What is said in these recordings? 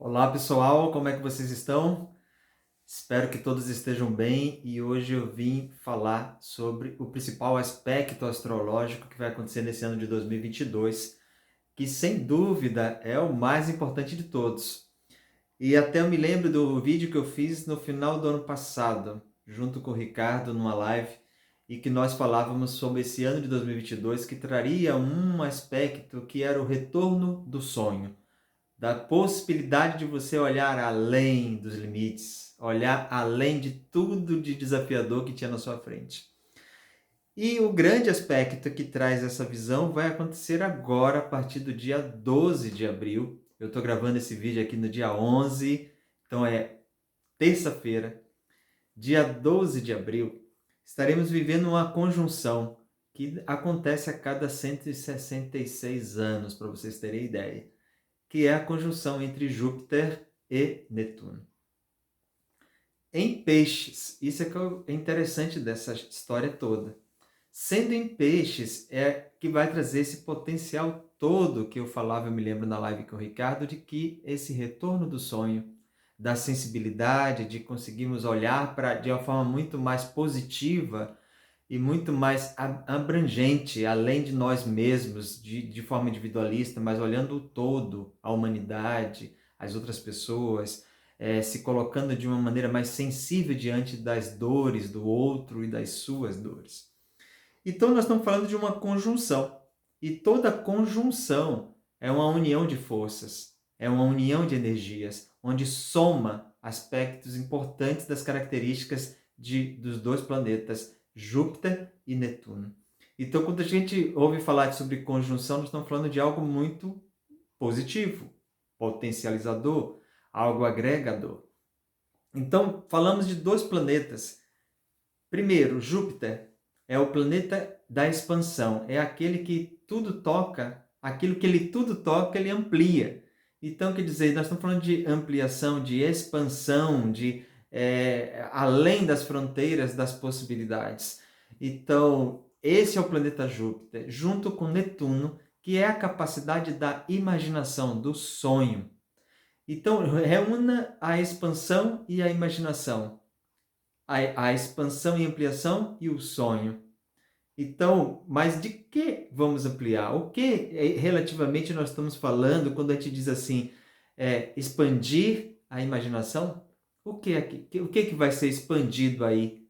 Olá pessoal, como é que vocês estão? Espero que todos estejam bem e hoje eu vim falar sobre o principal aspecto astrológico que vai acontecer nesse ano de 2022, que sem dúvida é o mais importante de todos. E até eu me lembro do vídeo que eu fiz no final do ano passado, junto com o Ricardo, numa live, e que nós falávamos sobre esse ano de 2022 que traria um aspecto que era o retorno do sonho, da possibilidade de você olhar além dos limites, olhar além de tudo de desafiador que tinha na sua frente. E o grande aspecto que traz essa visão vai acontecer agora, a partir do dia 12 de abril. Eu estou gravando esse vídeo aqui no dia 11, então é terça-feira, dia 12 de abril, estaremos vivendo uma conjunção que acontece a cada 166 anos, para vocês terem ideia, que é a conjunção entre Júpiter e Netuno. Em peixes, isso é que é interessante dessa história toda. Sendo em peixes, é que vai trazer esse potencial todo que eu falava, eu me lembro na live com o Ricardo, de que esse retorno do sonho, da sensibilidade, de conseguirmos olhar de uma forma muito mais positiva e muito mais abrangente, além de nós mesmos, de forma individualista, mas olhando o todo, a humanidade, as outras pessoas, se colocando de uma maneira mais sensível diante das dores do outro e das suas dores. Então nós estamos falando de uma conjunção, e toda conjunção é uma união de forças, é uma união de energias, onde soma aspectos importantes das características dos dois planetas, Júpiter e Netuno. Então, quando a gente ouve falar sobre conjunção, nós estamos falando de algo muito positivo, potencializador, algo agregador. Então, falamos de dois planetas. Primeiro, Júpiter é o planeta da expansão, é aquele que tudo toca, aquilo que ele tudo toca, ele amplia. Então, quer dizer, nós estamos falando de ampliação, de expansão, de além das fronteiras das possibilidades. Então, esse é o planeta Júpiter, junto com Netuno, que é a capacidade da imaginação, do sonho. Então, reúna a expansão e a imaginação, a expansão e ampliação e o sonho. Então, mas de que vamos ampliar? O que relativamente nós estamos falando quando a gente diz assim, expandir a imaginação? O que vai ser expandido aí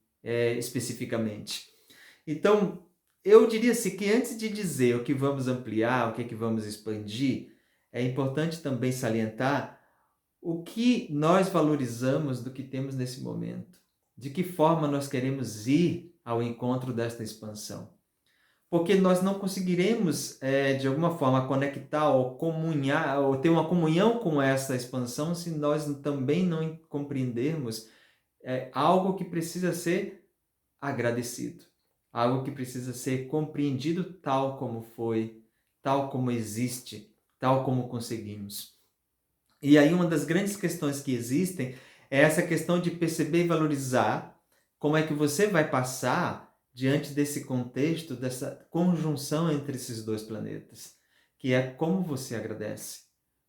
especificamente? Então, eu diria assim que antes de dizer o que vamos ampliar, o que vamos expandir, é importante também salientar o que nós valorizamos do que temos nesse momento. De que forma nós queremos ir ao encontro desta expansão. Porque nós não conseguiremos, de alguma forma, conectar ou comunhar, ou ter uma comunhão com essa expansão se nós também não compreendermos algo que precisa ser agradecido. Algo que precisa ser compreendido tal como foi, tal como existe, tal como conseguimos. E aí uma das grandes questões que existem é essa questão de perceber e valorizar como é que você vai passar diante desse contexto, dessa conjunção entre esses dois planetas, que é como você agradece,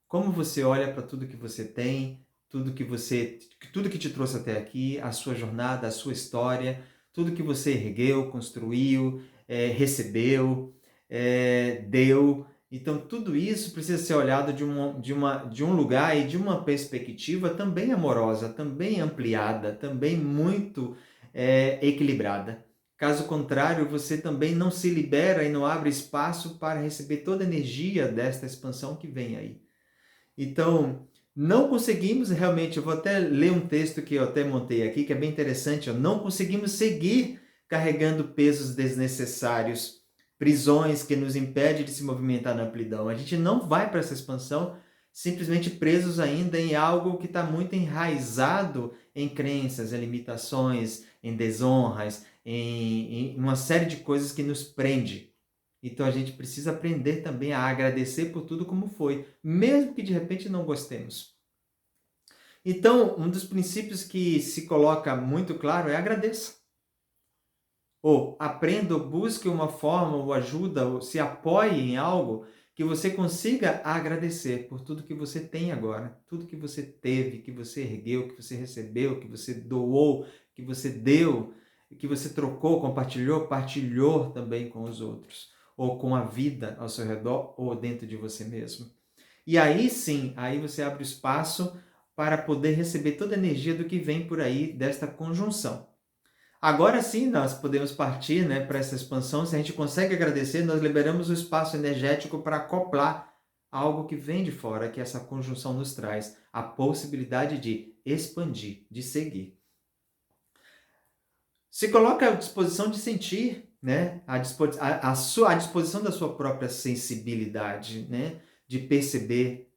como você olha para tudo que você tem, tudo que te trouxe até aqui, a sua jornada, a sua história, tudo que você ergueu, construiu, recebeu, deu. Então, tudo isso precisa ser olhado de um lugar e de uma perspectiva também amorosa, também ampliada, também muito equilibrada. Caso contrário, você também não se libera e não abre espaço para receber toda a energia desta expansão que vem aí. Então, não conseguimos realmente, eu vou até ler um texto que eu até montei aqui, que é bem interessante, não conseguimos seguir carregando pesos desnecessários, prisões que nos impedem de se movimentar na amplidão. A gente não vai para essa expansão simplesmente presos ainda em algo que está muito enraizado em crenças, em limitações, em desonras, em uma série de coisas que nos prende. Então a gente precisa aprender também a agradecer por tudo como foi, mesmo que de repente não gostemos. Então, um dos princípios que se coloca muito claro é agradeça. Ou aprenda, ou busque uma forma, ou ajuda, ou se apoie em algo que você consiga agradecer por tudo que você tem agora, tudo que você teve, que você ergueu, que você recebeu, que você doou, que você deu, que você trocou, compartilhou, partilhou também com os outros, ou com a vida ao seu redor, ou dentro de você mesmo. E aí sim, aí você abre o espaço para poder receber toda a energia do que vem por aí desta conjunção. Agora sim, nós podemos partir, né, para essa expansão. Se a gente consegue agradecer, nós liberamos o espaço energético para acoplar algo que vem de fora, que essa conjunção nos traz, a possibilidade de expandir, de seguir. Se coloca à disposição de sentir, né, à disposição da sua própria sensibilidade, né, de perceber,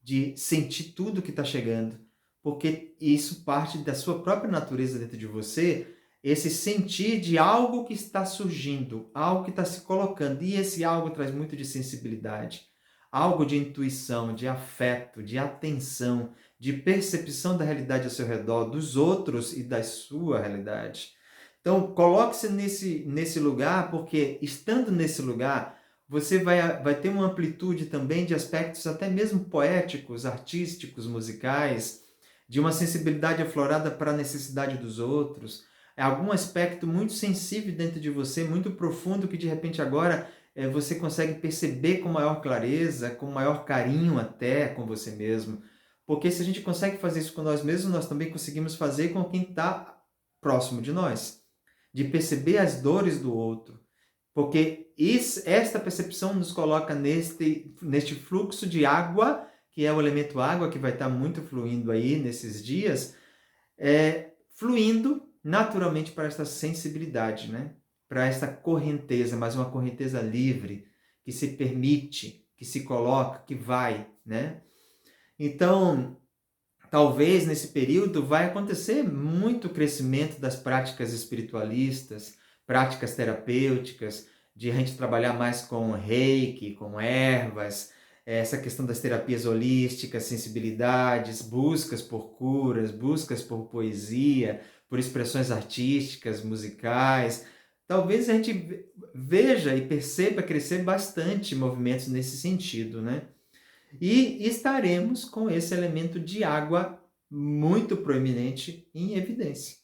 de sentir tudo que está chegando, porque isso parte da sua própria natureza dentro de você, esse sentir de algo que está surgindo, algo que está se colocando, e esse algo traz muito de sensibilidade, algo de intuição, de afeto, de atenção, de percepção da realidade ao seu redor, dos outros e da sua realidade. Então, coloque-se nesse lugar, porque estando nesse lugar, você vai ter uma amplitude também de aspectos até mesmo poéticos, artísticos, musicais, de uma sensibilidade aflorada para a necessidade dos outros. É algum aspecto muito sensível dentro de você, muito profundo, que de repente agora você consegue perceber com maior clareza, com maior carinho até com você mesmo. Porque se a gente consegue fazer isso com nós mesmos, nós também conseguimos fazer com quem está próximo de nós. De perceber as dores do outro, porque esta percepção nos coloca neste fluxo de água, que é o elemento água, que vai estar muito fluindo aí nesses dias, fluindo naturalmente para esta sensibilidade, né? Para esta correnteza, mas uma correnteza livre, que se permite, que se coloca, que vai, né? Então, talvez nesse período vai acontecer muito crescimento das práticas espiritualistas, práticas terapêuticas, de a gente trabalhar mais com reiki, com ervas, essa questão das terapias holísticas, sensibilidades, buscas por curas, buscas por poesia, por expressões artísticas, musicais. Talvez a gente veja e perceba crescer bastante movimentos nesse sentido, né? E estaremos com esse elemento de água muito proeminente em evidência.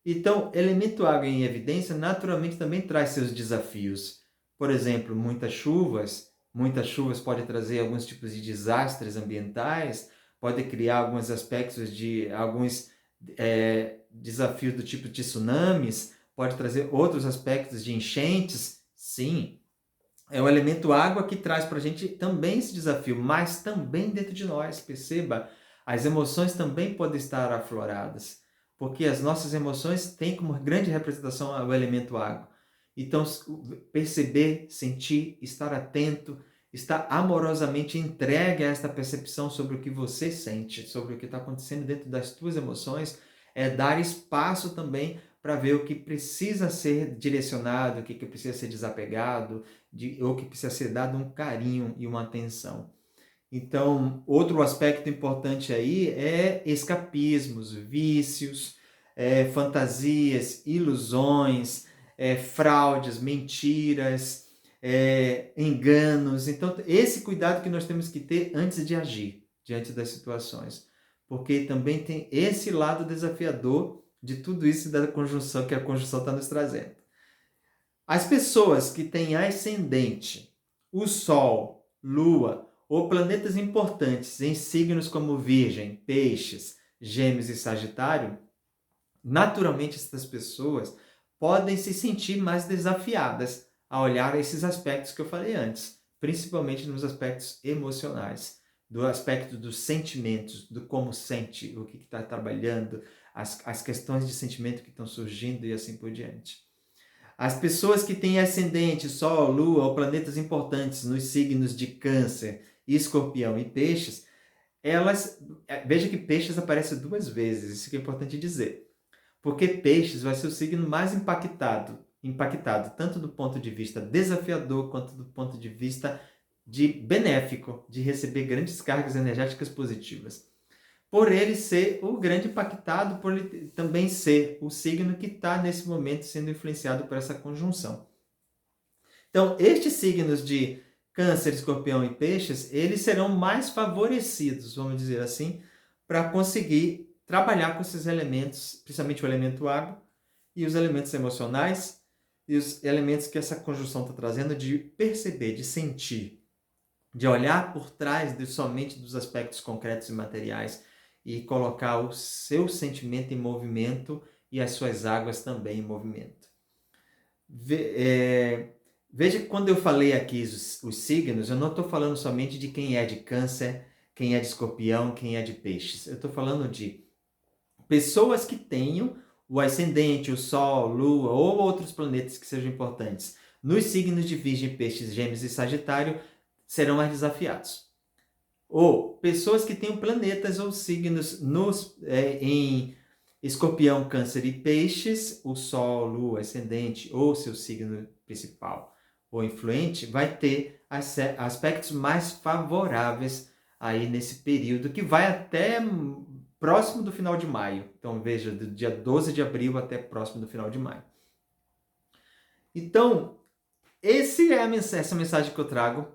Então, elemento água em evidência naturalmente também traz seus desafios. Por exemplo, muitas chuvas podem trazer alguns tipos de desastres ambientais, pode criar alguns aspectos de alguns desafios do tipo de tsunamis, pode trazer outros aspectos de enchentes, sim. É o elemento água que traz para a gente também esse desafio, mas também dentro de nós, perceba, as emoções também podem estar afloradas, porque as nossas emoções têm como grande representação o elemento água. Então, perceber, sentir, estar atento, estar amorosamente entregue a esta percepção sobre o que você sente, sobre o que está acontecendo dentro das tuas emoções, é dar espaço também para ver o que precisa ser direcionado, o que precisa ser desapegado, ou que precisa ser dado um carinho e uma atenção. Então, outro aspecto importante aí é escapismos, vícios, fantasias, ilusões, fraudes, mentiras, enganos. Então, esse cuidado que nós temos que ter antes de agir diante das situações. Porque também tem esse lado desafiador de tudo isso da conjunção que a conjunção está nos trazendo. As pessoas que têm ascendente, o Sol, Lua ou planetas importantes em signos como Virgem, Peixes, Gêmeos e Sagitário, naturalmente essas pessoas podem se sentir mais desafiadas a olhar esses aspectos que eu falei antes, principalmente nos aspectos emocionais, do aspecto dos sentimentos, do como sente, o que está trabalhando, as questões de sentimento que estão surgindo e assim por diante. As pessoas que têm ascendente, Sol, Lua ou planetas importantes nos signos de Câncer, Escorpião e Peixes, veja que Peixes aparece 2 vezes, isso que é importante dizer. Porque Peixes vai ser o signo mais impactado, tanto do ponto de vista desafiador, quanto do ponto de vista de benéfico, de receber grandes cargas energéticas positivas. Por ele ser o grande impactado, por ele também ser o signo que está nesse momento sendo influenciado por essa conjunção. Então, estes signos de Câncer, Escorpião e Peixes, eles serão mais favorecidos, vamos dizer assim, para conseguir trabalhar com esses elementos, principalmente o elemento água e os elementos emocionais e os elementos que essa conjunção está trazendo de perceber, de sentir, de olhar por trás somente dos aspectos concretos e materiais e colocar o seu sentimento em movimento e as suas águas também em movimento. Veja que quando eu falei aqui os signos, eu não estou falando somente de quem é de Câncer, quem é de Escorpião, quem é de Peixes. Eu estou falando de pessoas que tenham o ascendente, o Sol, Lua ou outros planetas que sejam importantes nos signos de Virgem, Peixes, Gêmeos e Sagitário serão mais desafiados. Ou pessoas que tenham planetas ou signos em Escorpião, Câncer e Peixes, o Sol, Lua, ascendente ou seu signo principal ou influente, vai ter aspectos mais favoráveis aí nesse período que vai até próximo do final de maio. Então veja, do dia 12 de abril até próximo do final de maio. Então, essa mensagem que eu trago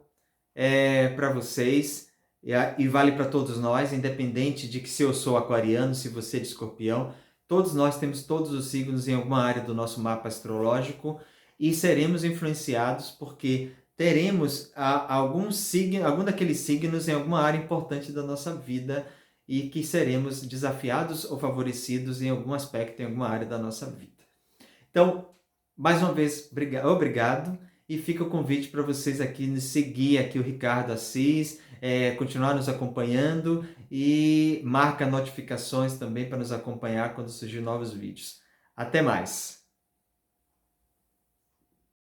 para vocês e vale para todos nós, independente de que se eu sou aquariano, se você é de Escorpião, todos nós temos todos os signos em alguma área do nosso mapa astrológico e seremos influenciados porque teremos algum daqueles signos em alguma área importante da nossa vida e que seremos desafiados ou favorecidos em algum aspecto, em alguma área da nossa vida. Então, mais uma vez, obrigado. E fica o convite para vocês aqui nos seguir, aqui o Ricardo Assis, continuar nos acompanhando e marca notificações também para nos acompanhar quando surgir novos vídeos. Até mais!